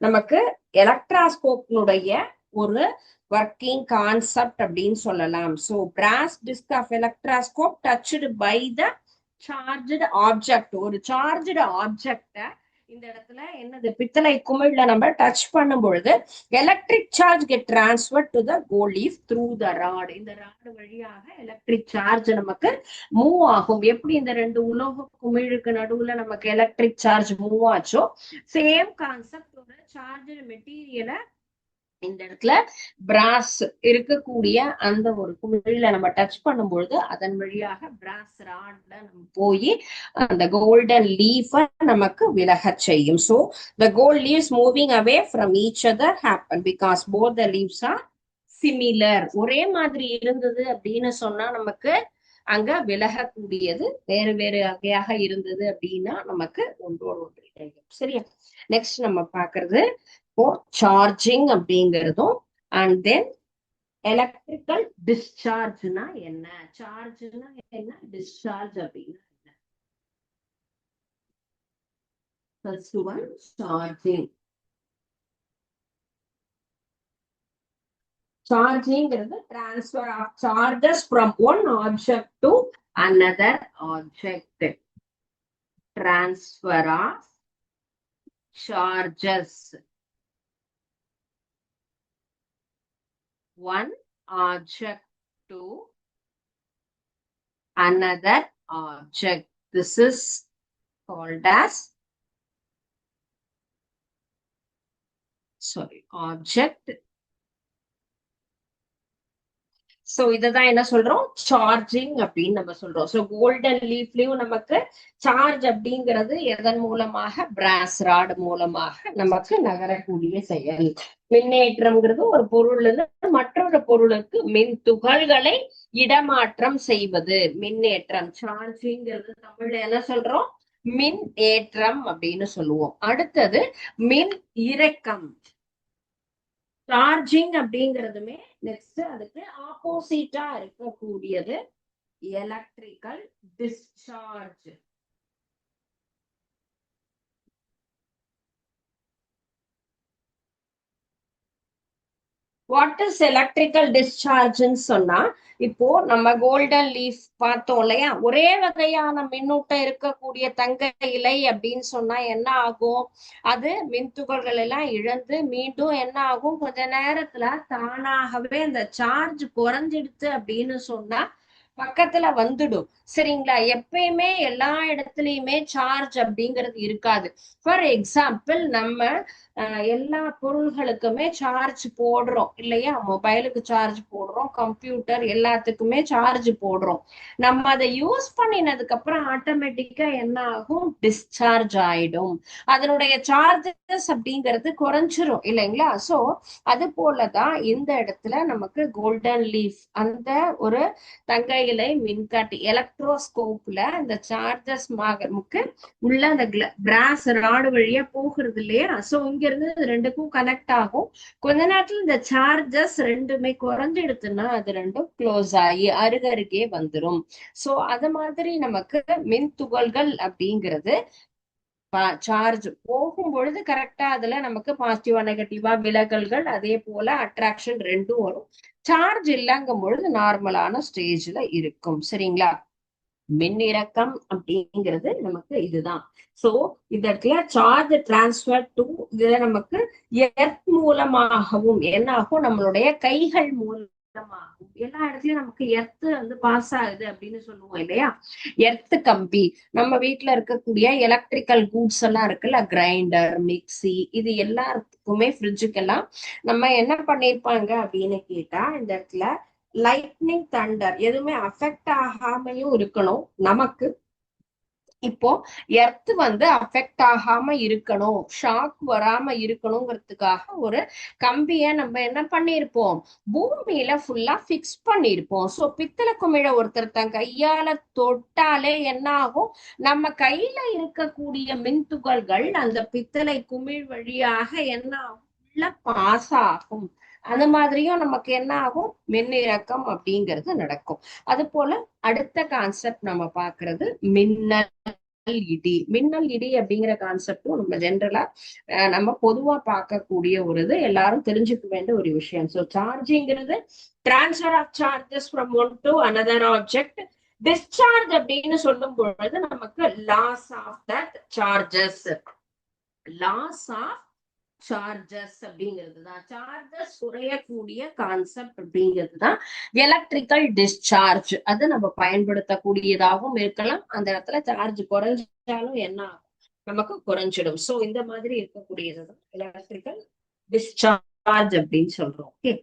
நமக்கு எலக்ட்ராஸ்கோப்னுடைய ஒரு ஒர்க்கிங் கான்செப்ட் அப்படின்னு சொல்லலாம். So brass disc of electroscope touched by the charged object. ஒரு சார்ஜ்டு ஆப்ஜெக்ட இந்த இடத்துல என்னது, பித்தளை குமிழ்ல நம்ம டச் பண்ணும் பொழுது electric charge get transfer to the gold leaf through the rod. இந்த ராட் வழியாக எலக்ட்ரிக் சார்ஜ் நமக்கு மூவ் ஆகும். எப்படி இந்த 2 உலோக குமிழுக்கு நடுவுல நமக்கு எலக்ட்ரிக் சார்ஜ் மூவ் ஆச்சோ, சேம் கான்செப்ட் ஒரு சார்ஜ் மெட்டீரியலை இந்த இடத்துல பிராஸ் இருக்கக்கூடிய அந்த ஒரு குமிழில நம்ம டச் பண்ணும்பொழுது அதன் வழியாக பிராஸ் ராட்ல நம்ம போய் அந்த கோல்டன் லீஃப நமக்கு விலக செய்யும். So the gold leaves moving away from each other happen because both the leaves are similar. ஒரே மாதிரி இருந்தது அப்படின்னு சொன்னா நமக்கு அங்க விலகக்கூடியது வேறு வேறு வகையாக இருந்தது அப்படின்னா நமக்கு ஒன்றோடு ஒன்று இணையும். சரியா, நெக்ஸ்ட் நம்ம பாக்குறது சார்ஜிங் அப்படிங்கிறதும், அண்ட் தென் எலக்ட்ரிக்கல் டிஸ்சார்ஜ்னா என்ன, சார்ஜ்னா என்ன, டிஸ்சார்ஜ் அப்படின்னா என்ன. First one charging. சார்ஜிங்கிறது transfer of charges from one object to another object. Transfer of charges one object to another object. This is called as object. So இததான் என்ன சொல்றோம், charging அப்படின்னு நம்ம சொல்றோம். சோ கோல்டன் லீஃப்லயும் நமக்கு சார்ஜ் அப்படிங்கிறது எதன் மூலமாக, பிராஸ் ராட் மூலமாக நமக்கு நகரக்கூடிய செயல். மின்னேற்றம்ங்கிறது ஒரு பொருள் மற்றொரு பொருளுக்கு மின் துகள்களை இடமாற்றம் செய்வது மின்னேற்றம். சார்ஜிங்கிறது தமிழ்ல என்ன சொல்றோம், மின் ஏற்றம் அப்படின்னு சொல்லுவோம். அடுத்தது மின் இறக்கம். சார்ஜிங் அப்படிங்கிறதுமே நெக்ஸ்ட் அதுக்கு ஆப்போசிட்டா இருக்கக்கூடியது electrical discharge. What is electrical டிஸ்சார்ஜ்ன்னு சொன்னா, இப்போ நம்ம கோல்டன் லீஃப் பார்த்தோம் இல்லையா, ஒரே வகையான மின்னூட்டம் இருக்கக்கூடிய தங்க இலை அப்படின்னு சொன்னா என்ன ஆகும், அது மின்துகள்கள் எல்லாம் இழந்து மீண்டும் என்ன ஆகும், கொஞ்ச நேரத்துல தானாகவே அந்த சார்ஜ் குறைஞ்சிடுச்சு அப்படின்னு சொன்னா பக்கத்துல வந்துடும். சரிங்களா, எப்பயுமே எல்லா இடத்துலயுமே சார்ஜ் அப்படிங்கிறது இருக்காது. ஃபார் எக்ஸாம்பிள், நம்ம எல்லா பொருள்களுக்குமே சார்ஜ் போடுறோம் இல்லையா, மொபைலுக்கு சார்ஜ் போடுறோம், கம்ப்யூட்டர் எல்லாத்துக்குமே சார்ஜ் போடுறோம். நம்ம அதை யூஸ் பண்ணினதுக்கு அப்புறம் ஆட்டோமேட்டிக்கா என்ன ஆகும், டிஸ்சார்ஜ் ஆயிடும். அதனுடைய சார்ஜஸ் அப்படிங்கிறது குறைஞ்சிரும் இல்லைங்களா. சோ அது போலதான் இந்த இடத்துல நமக்கு கோல்டன் லீஃப் அந்த ஒரு தங்க நுழையிலை மின்காட்டி எலக்ட்ரோஸ்கோப்ல இந்த சார்ஜஸ் உள்ள அந்த கிராஸ் ராடு வழியா போகிறது இல்லையா? சோ இங்க இருந்து இது ரெண்டுக்கும் கனெக்ட் ஆகும். கொஞ்ச நேரத்துல இந்த சார்ஜஸ் ரெண்டுமே குறைஞ்சிடுதுன்னா அது ரெண்டும் க்ளோஸ் ஆகி அருகருகே வந்துரும். சோ அது மாதிரி நமக்கு மின் துகள்கள் அப்படிங்கிறது சார்ஜ் போகும் பொழுது கரெக்டா அதுல நமக்கு பாசிட்டிவா நெகட்டிவா விலகல்கள் அதே போல அட்ராக்ஷன் ரெண்டும் வரும். சார்ஜ் இல்லங்கும் பொழுது நார்மலான ஸ்டேஜ்ல இருக்கும். சரிங்களா? மின்னிறக்கம் அப்படிங்கிறது நமக்கு இதுதான். சோ இந்த இடத்துல சார்ஜ் டிரான்ஸ்பர் டு இதுல நமக்கு எர்த் மூலமாகவும் என்ன ஆகும், நம்மளுடைய கைகள் மூலமாகும். எல்லா இடத்துலயும் நமக்கு எர்த் வந்து பாஸ் ஆகுது அப்படின்னு சொல்லுவோம் இல்லையா? எர்த் கம்பி நம்ம வீட்டுல இருக்கக்கூடிய எலக்ட்ரிக்கல் கூட்ஸ் எல்லாம் இருக்குல்ல, கிரைண்டர், மிக்சி, இது எல்லாத்துக்குமே ஃப்ரிட்ஜுக்கெல்லாம் நம்ம என்ன பண்ணிருப்பாங்க அப்படின்னு கேட்டா, இந்த இடத்துல லைட்னிங் தண்டர் எதுவுமே அஃபெக்ட் ஆகாமையும் இருக்கணும். நமக்கு இப்போ எர்த் வந்து அஃபெக்ட் ஆகாம இருக்கணும், ஷாக் வராம இருக்கணுங்கிறதுக்காக ஒரு கம்பிய நம்ம என்ன பண்ணிருப்போம், பூமியில ஃபுல்லா பிக்ஸ் பண்ணிருப்போம். சோ பித்தளை குமிழ ஒருத்தர் தன் கையால தொட்டாலே என்ன ஆகும், நம்ம கையில இருக்கக்கூடிய மின் துகள்கள் அந்த பித்தளை குமிழ் வழியாக என்ன ஆகும், பாஸ் ஆகும். அந்த மாதிரியும் நமக்கு என்ன ஆகும், மின்னிறக்கம் அப்படிங்கிறது நடக்கும். அது போல அடுத்த கான்செப்ட் நம்ம பாக்குறது மின்னல் இடி. மின்னல் இடி அப்படிங்கிற கான்செப்டும் நம்ம ஜென்ரலா நம்ம பொதுவா பார்க்கக்கூடிய ஒரு இது, எல்லாரும் தெரிஞ்சுக்க வேண்டிய ஒரு விஷயம். சோ சார்ஜிங்கிறது transfer of charges from one to another object. Discharge அப்படின்னு சொல்லும் பொழுது நமக்கு loss of that charges, loss of charges அப்படிங்கிறது தான், சார்ஜஸ் குறையக்கூடிய கான்செப்ட் அப்படிங்கிறது தான் எலக்ட்ரிக்கல் டிஸ்சார்ஜ். அது நம்ம பயன்படுத்தக்கூடியதாகவும் இருக்கலாம். அந்த இடத்துல சார்ஜ் குறைஞ்சாலும் என்ன ஆகும், நமக்கு குறைஞ்சிடும். சோ இந்த மாதிரி இருக்கக்கூடியதுதான் எலக்ட்ரிக்கல் டிஸ்சார்ஜ் அப்படின்னு சொல்றோம். Okay,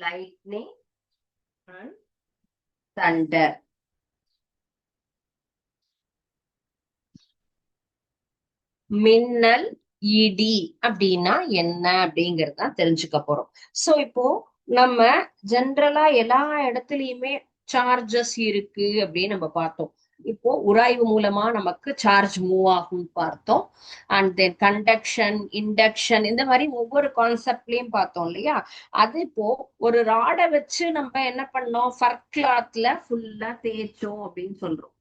lightning and Thunder. மின்னல் இடி அப்படின்னா என்ன அப்படிங்கறத தெரிஞ்சுக்க போறோம். சோ இப்போ நம்ம ஜென்ரலா எல்லா இடத்துலயுமே சார்ஜஸ் இருக்கு அப்படின்னு நம்ம பார்த்தோம். இப்போ உராய்வு மூலமா நமக்கு சார்ஜ் மூவ் ஆகும் பார்த்தோம். அண்ட் தென் கண்டக்ஷன், இண்டக்ஷன், இந்த மாதிரி ஒவ்வொரு கான்செப்ட்லயும் பார்த்தோம் இல்லையா? அது இப்போ ஒரு ராடை வச்சு நம்ம என்ன பண்ணோம், ஃபர் கிளாத்ல ஃபுல்லா தேய்ச்சோம் அப்படின்னு சொல்றோம்.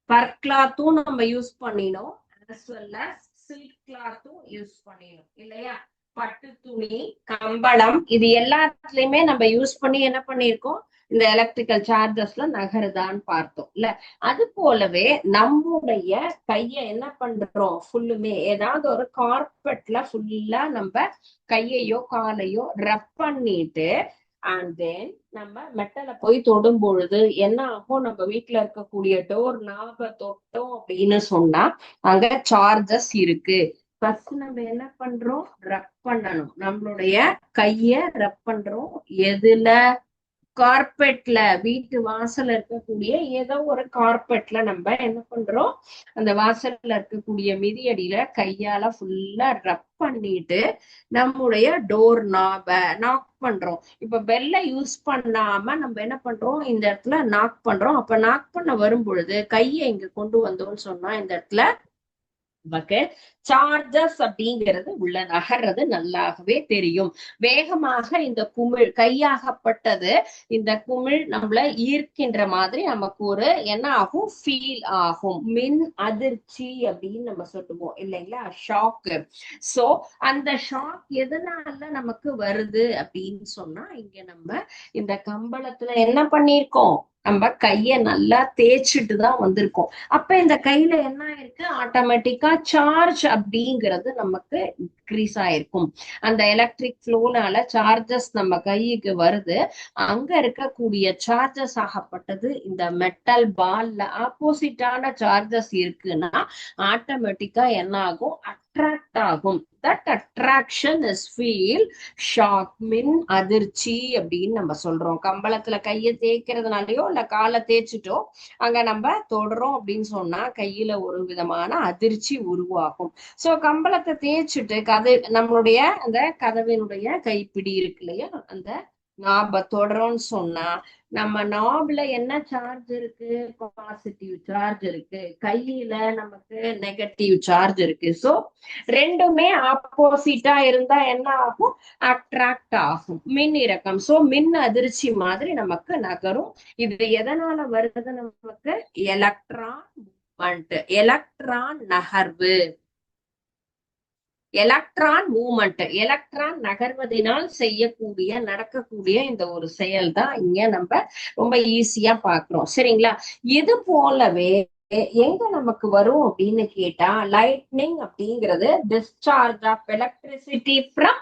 ஃபர் கிளாத்தும் நம்ம யூஸ் பண்ணினோம், as well as சில்க் கிளாத்தும் யூஸ் பண்ணினோம் இல்லையா? பட்டு துணி, கம்பளம், இது எல்லாத்துலயுமே நம்ம யூஸ் பண்ணி என்ன பண்ணிருக்கோம், இந்த எலக்ட்ரிக்கல் சார்ஜஸ்ல நகருதான்னு பார்த்தோம் இல்ல? அது போலவே நம்முடைய கைய என்ன பண்றோம், ஃபுல்லுமே ஏதாவது ஒரு கார்பெட்ல ஃபுல்லா நம்ம கையையோ காலையோ ரப் பண்ணிட்டு அண்ட் தென் நம்ம மெட்டலை போய் தொடும் பொழுது என்ன ஆகும், நம்ம வீட்டுல இருக்கக்கூடிய டோர் நாப தொட்டோம் அப்படின்னு சொன்னா அங்க சார்ஜஸ் இருக்கு. ஃபர்ஸ்ட் நம்ம என்ன பண்றோம், ரப் பண்ணணும், நம்மளுடைய கைய ரப் பண்றோம். எதுல, கார்பெட்ல, வீட்டு வாசல்ல இருக்கக்கூடிய ஏதோ ஒரு கார்பெட்ல நம்ம என்ன பண்றோம், அந்த வாசல்ல இருக்கக்கூடிய மிதியடியில கையால ஃபுல்லா ரப் பண்ணிட்டு நம்முடைய டோர் நாப நாக் பண்றோம். இப்ப பெல்ல யூஸ் பண்ணாம நம்ம என்ன பண்றோம், இந்த இடத்துல நாக் பண்றோம். அப்ப நாக் பண்ண வரும் பொழுது கையை இங்க கொண்டு வந்தோம்னு சொன்னா இந்த இடத்துல நமக்கு சார்ஜஸ் அப்படிங்கிறது உள்ள நகர்றது நல்லாகவே தெரியும். வேகமாக இந்த குமிழ் கையாகப்பட்டது, இந்த குமிழ் நம்மள ஈர்க்கின்ற மாதிரி நமக்கு ஒரு என்ன ஆகும், ஃபீல் ஆகும். மின் அதிர்ச்சி அப்படின்னு நம்ம சொல்லுவோம் இல்லைங்களா, ஷாக். சோ அந்த ஷாக் எதனால நமக்கு வருது அப்படின்னு சொன்னா, இங்க நம்ம இந்த கம்பளத்துல என்ன பண்ணிருக்கோம், நம்ம கைய நல்லா தேய்ச்சிட்டு தான் வந்திருக்கோம். அப்ப இந்த கையில என்ன ஆயிருக்கு, ஆட்டோமேட்டிக்கா சார்ஜ் அப்படிங்கிறது நமக்கு இன்க்ரீஸ் ஆயிருக்கும். அந்த எலக்ட்ரிக் ஃப்ளோனால சார்ஜஸ் நம்ம கைக்கு வருது. அங்க இருக்கக்கூடிய சார்ஜஸ் ஆகப்பட்டது இந்த மெட்டல் பால்ல ஆப்போசிட்டான சார்ஜஸ் இருக்குன்னா ஆட்டோமேட்டிக்கா என்ன ஆகும், அட்ராக்ட் ஆகும். That attraction is feel shock, மின் அதிர்ச்சி அப்படின்னு நம்ம சொல்றோம். கம்பளத்துல கையை தேய்க்கிறதுனாலயோ இல்ல காலை தேய்ச்சிட்டோ அங்க நம்ம தொடுறோம் அப்படின்னு சொன்னா கையில ஒரு விதமான அதிர்ச்சி உருவாகும். சோ கம்பளத்தை தேய்ச்சிட்டு நம்மளுடைய அந்த கதவினுடைய கைப்பிடி இருக்கு இல்லையா, அந்த நாப தொடரோம்னு சொன்னா நம்ம நாப்ல என்ன சார்ஜ் இருக்கு, பாசிட்டிவ் சார்ஜ் இருக்கு, கையில நமக்கு நெகட்டிவ் சார்ஜ் இருக்கு. சோ ரெண்டுமே ஆப்போசிட்டா இருந்தா என்ன ஆகும், அட்ராக்ட் ஆகும், மின் இறக்கம். சோ மின் அதிர்ச்சி மாதிரி நமக்கு நகரும். இது எதனால வருது, நமக்கு எலக்ட்ரான் மூவ்மெண்ட், எலக்ட்ரான் நகர்வு, எலக்ட்ரான் மூவ்மெண்ட், எலக்ட்ரான் நகர்வதனால் செய்யக்கூடிய நடக்கக்கூடிய இந்த ஒரு செயல் தான் இங்க நம்ம ரொம்ப ஈஸியா பாக்குறோம். சரிங்களா? இது போலவே எங்க நமக்கு வரும் அப்படின்னு கேட்டா, லைட்னிங் அப்படிங்கிறது discharge of electricity from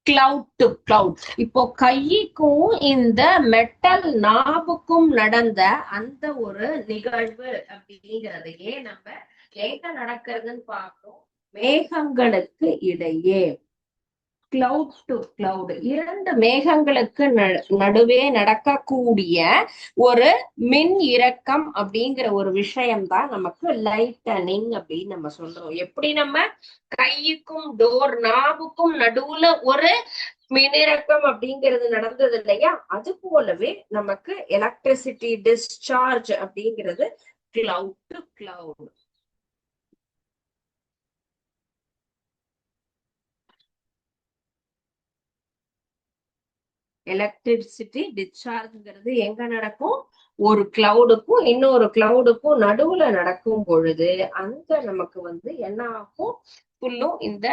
cloud to cloud. இப்போ கைக்கும் இந்த மெட்டல் நாபுக்கும் நடந்த அந்த ஒரு நிகழ்வு அப்படிங்கிறதையே நம்ம எங்க நடக்கிறதுன்னு பார்க்கிறோம், மேகங்களுக்கு இடையே, கிளவுட் டு கிளவுட், இரண்டு மேகங்களுக்கு நடுவே நடக்கக்கூடிய ஒரு மின் இறக்கம் அப்படிங்கிற ஒரு விஷயம் தான் நமக்கு லைட்டனிங் அப்படின்னு நம்ம சொல்றோம். எப்படி நம்ம கைக்கும் டோர் நாபுக்கும் நடுவுல ஒரு மின்னிறக்கம் அப்படிங்கிறது நடந்தது இல்லையா, அது போலவே நமக்கு எலக்ட்ரிசிட்டி டிஸ்சார்ஜ் அப்படிங்கிறது கிளவுட் டு கிளவுட். எலக்ட்ரிசிட்டி டிஸ்சார்ஜ்ங்கிறது எங்க நடக்கும், ஒரு கிளவுடுக்கும் இன்னொரு கிளவுடுக்கும் நடுவுல நடக்கும் பொழுது அங்க நமக்கு என்ன ஆகும், ஃபுல்லும் இந்த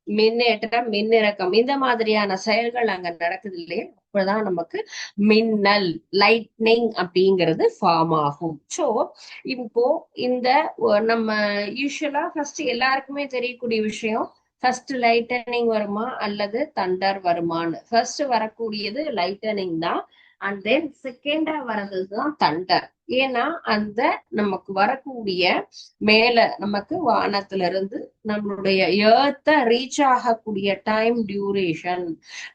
மின்னேற்றம் மின்னிறக்கம் இந்த மாதிரியான செயல்கள் அங்க நடக்குது இல்லையா, அப்பதான் நமக்கு மின்னல் லைட்னிங் அப்படிங்கிறது ஃபார்ம் ஆகும். சோ இப்போ இந்த நம்ம யூஸ்வலா ஃபர்ஸ்ட் எல்லாருக்குமே தெரியக்கூடிய விஷயம், ஃபர்ஸ்ட் லைட்டனிங் வருமா அல்லது தண்டர் வருமானு. ஃபர்ஸ்ட் வரக்கூடியது லைட்டனிங் தான், அண்ட் தென் செகண்டா வர்றதுதான் தண்டர். ஏன்னா அந்த நமக்கு வரக்கூடிய மேல நமக்கு வானத்துல இருந்து நம்மளுடைய ஏர்த்த ரீச் ஆகக்கூடிய டைம் டியூரேஷன்,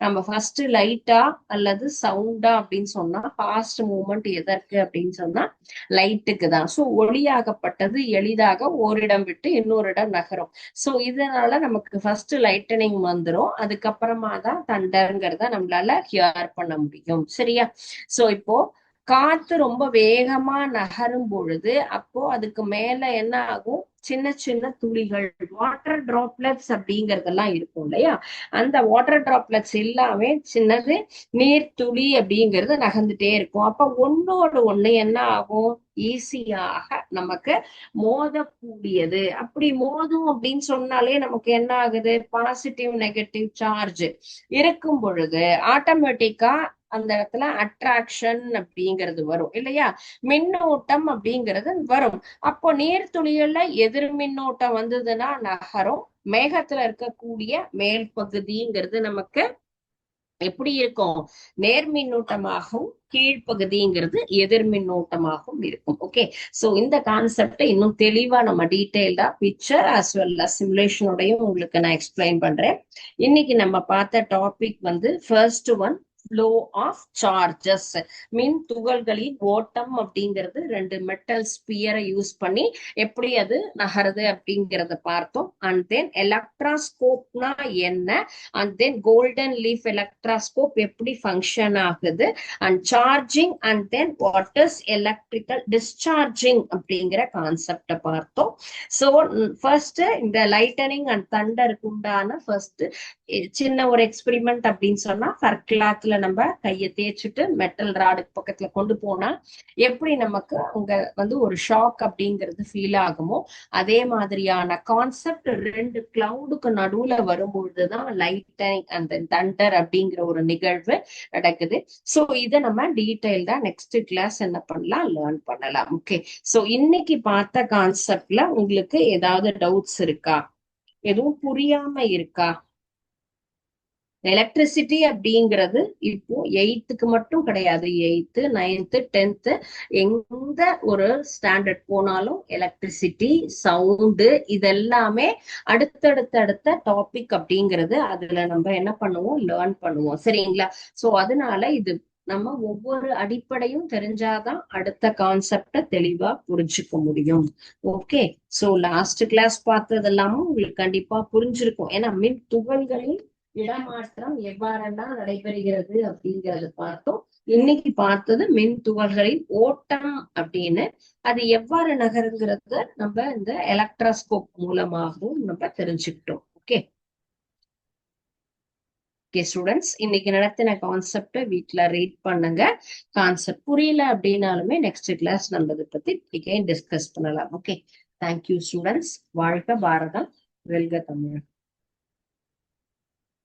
நம்ம ஃபர்ஸ்ட் லைட்டா அல்லது சவுண்டா அப்படின்னு சொன்னா ஃபாஸ்ட் மூவ்மெண்ட் எதற்கு அப்படின்னு சொன்னா லைட்டுக்கு தான். சோ ஒளியாகப்பட்டது எளிதாக ஓரிடம் விட்டு இன்னொரு இடம் நகரும். சோ இதனால நமக்கு ஃபர்ஸ்ட் லைட்டனிங் வந்துரும், அதுக்கப்புறமா தான் தண்டர்ங்கிறத நம்மளால ஹியர் பண்ண முடியும். சரியா? சோ இப்போ காத்து ரொம்ப வேகமா நகரும் பொழுது அப்போ அதுக்கு மேல என்ன ஆகும், சின்ன சின்ன துளிகள், வாட்டர் டிராப்லெட்ஸ் அப்படிங்கறதெல்லாம் இருக்கும் இல்லையா, அந்த வாட்டர் டிராப்லெட்ஸ் எல்லாமே சின்னது நீர் துளி அப்படிங்கிறது நகர்ந்துட்டே இருக்கும். அப்ப ஒன்னோடு ஒண்ணு என்ன ஆகும், ஈஸியாக நமக்கு மோதக்கூடியது. அப்படி மோதும் அப்படின்னு சொன்னாலே நமக்கு என்ன ஆகுது, பாசிட்டிவ் நெகட்டிவ் சார்ஜ் இருக்கும் பொழுது ஆட்டோமேட்டிக்கா அந்த இடத்துல அட்ராக்ஷன் அப்படிங்கிறது வரும் இல்லையா, மின்னோட்டம் அப்படிங்கிறது வரும். அப்போ நீர் துளிகள்ல எதிர் மின்னோட்டம் வந்ததுன்னா நகரும். மேகத்துல இருக்கக்கூடிய மேல் பகுதிங்கிறது நமக்கு எப்படி இருக்கும், நேர் மின்னூட்டமாகவும் கீழ்ப்பகுதிங்கிறது எதிர் மின்னோட்டமாகவும் இருக்கும். ஓகே, சோ இந்த கான்செப்டை இன்னும் தெளிவா நம்ம டீடைல்டா பிக்சர் ஆஸ் வெல் அஸ் சிமுலேஷனோடையும் உங்களுக்கு நான் எக்ஸ்பிளைன் பண்றேன். இன்னைக்கு நம்ம பார்த்த topic first one, flow of charges, மின் துகள்களின் ஓட்டம் அப்படிங்கிறது ரெண்டு மெட்டல் ஸ்பியரை யூஸ் பண்ணி எப்படி அது நகருது அப்படிங்கிறத பார்த்தோம். அண்ட் தென் எலக்ட்ராஸ்கோப்னா என்ன, and then golden leaf electroscope எப்படி ஃபங்க்ஷன் ஆகுது, and charging, and then what is electrical discharging அப்படிங்கிற கான்செப்டை பார்த்தோம். ஸோ ஃபர்ஸ்ட் இந்த லைட்டனிங் அண்ட் தண்டருக்கு உண்டான ஃபர்ஸ்ட் சின்ன ஒரு எக்ஸ்பெரிமெண்ட் அப்படின்னு சொன்னா, ஃபர்கிளாத்ல நம்ம கையை தேய்ச்சிட்டு மெட்டல் ராடு பக்கத்துல கொண்டு போனா எப்படி நமக்கு அங்க ஒரு ஷாக் அப்படிங்கிறது ஃபீல் ஆகுமோ, அதே மாதிரியான கான்செப்ட் ரெண்டு கிளவுடுக்கு நடுவுல வரும்பொழுதுதான் லைட்டனிங் அந்த தண்டர் அப்படிங்கிற ஒரு நிகழ்வு நடக்குது. சோ இதை நம்ம டீடைல்டா நெக்ஸ்ட் கிளாஸ் என்ன பண்ணலாம், லேர்ன் பண்ணலாம். ஓகே, சோ இன்னைக்கு பார்த்த கான்செப்ட்ல உங்களுக்கு ஏதாவது டவுட்ஸ் இருக்கா, எதுவும் புரியாம இருக்கா? எலக்ட்ரிசிட்டி அப்படிங்கிறது இப்போ எயித்துக்கு மட்டும் கிடையாது, எயித்து, நைன்த்து, டென்த்து, எந்த ஒரு ஸ்டாண்டர்ட் போனாலும் எலக்ட்ரிசிட்டி, சவுண்டு, இதெல்லாமே அடுத்த டாபிக் அப்படிங்கிறது அதுல நம்ம என்ன பண்ணுவோம், லேர்ன் பண்ணுவோம். சரிங்களா? சோ அதனால இது நம்ம ஒவ்வொரு அடிப்படையும் தெரிஞ்சாதான் அடுத்த கான்செப்ட தெளிவா புரிஞ்சுக்க முடியும். ஓகே. சோ லாஸ்ட் கிளாஸ் பார்த்ததெல்லாமும் உங்களுக்கு கண்டிப்பா புரிஞ்சிருக்கும். ஏன்னா மின் துகள்களின் இடமாற்றம் எவ்வாறெல்லாம் நடைபெறுகிறது அப்படிங்கறது பார்த்தோம். இன்னைக்கு பார்த்தது மின் துகள்களின் ஓட்டம் அப்படின்னு, அது எவ்வாறு நகருங்கிறத நம்ம இந்த எலக்ட்ராஸ்கோப் மூலமாகவும் நம்ம தெரிஞ்சுக்கிட்டோம். ஓகே. ஓகே ஸ்டூடெண்ட்ஸ், இன்னைக்கு நடத்தின கான்செப்டை வீட்ல ரீட் பண்ணுங்க. கான்செப்ட் புரியல அப்படின்னாலுமே நெக்ஸ்ட் கிளாஸ் நம்ம இதை பத்தி டிஸ்கஸ் பண்ணலாம். ஓகே. Thank you students. வாழ்க பாரதம், வெல்க தமிழ்.